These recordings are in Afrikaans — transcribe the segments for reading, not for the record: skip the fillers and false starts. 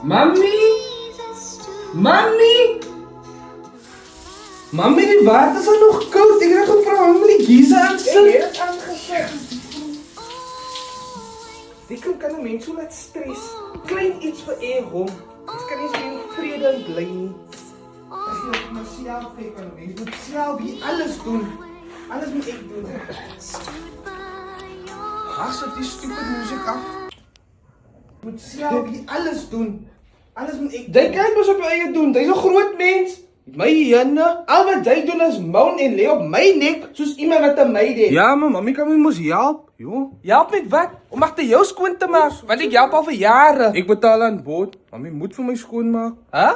Mami! Mami! Mami, die water is al nog koud. Ek het gevra om die geyser aan te sit. Jy het aangesit. Die kan 'n mens so laat stres. Klein iets vir hom. Dis kan nie so in vrede bly nie. As jy op myself kyk, kan 'n mens moet self hier alles doen. Alles moet ek doen. As dit die stupid musiek af. Moet self hier alles doen. Alles moet ek Jy doen. kan mos op jou eie doen. Jy's 'n groot mens. My jenne. Al wat jy doen is moan en lê op my nek soos iemand wat 'n meid het. Ja, maar mami kan my mos help. Jo. Help met wat? Om agter jou skoon te maak. Want ek help al vir jare. Ek betaal aan bod. Mami moet vir my skoon maak. Hæ?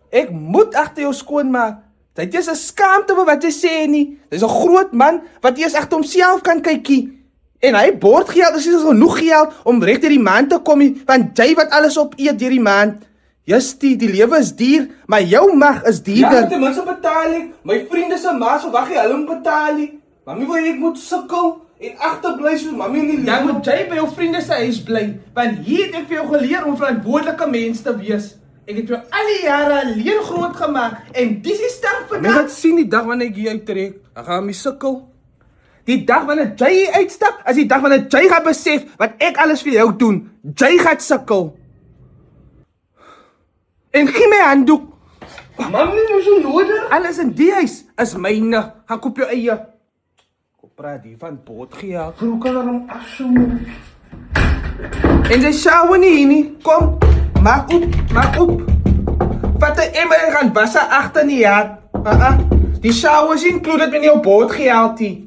Ek moet agter jou skoon maak. Dit is 'n skaamte vir wat jy sê nie. Dis 'n groot man wat eers agter homself kan kykie. En hy bord geld, dis is genoeg geld om reg deur die maand te kom nie, want jy wat alles op eet deur die maand. Justie, die lewe is duur, maar jou mag is duurder. Ja, ten minste betaal ek. My vriende se maas verwag jy hulle moet betaal nie. Mami wil ek moet sukkel en agterbly soos mami in die lewe. Dan moet jy by jou vriende se huis bly, want hier het ek vir jou geleer om verantwoordelike mens te wees. Ek het jou al die jare alleen groot gemaak en dis die sterk Mens vandag. het sien die dag wanneer ek hier uittrek. Dan gaan my sukkel. Die dag wanneer jy hier uitstap, is die dag wanneer jy gaan besef wat ek alles vir jou doen. Jy gaan sukkel. En gee my handdoek. Mami, is so nodig. Alles in die huis is myne. Gaan koop jou eie. Kom praat hier van botgeld. Hoe kan er hom afsoen? En jy shower nie hier nie. Kom, maak op. Vat 'n emmer en gaan was agter nie ja. Die shower is included in jou bootgeld hier.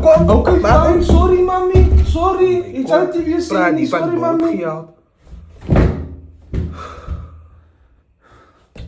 Kom, Okay, maak fine. op. Sorry, mami. Sorry. Ek sal dit weer Praat sê nie. hier van Sorry, mami. bootgeld.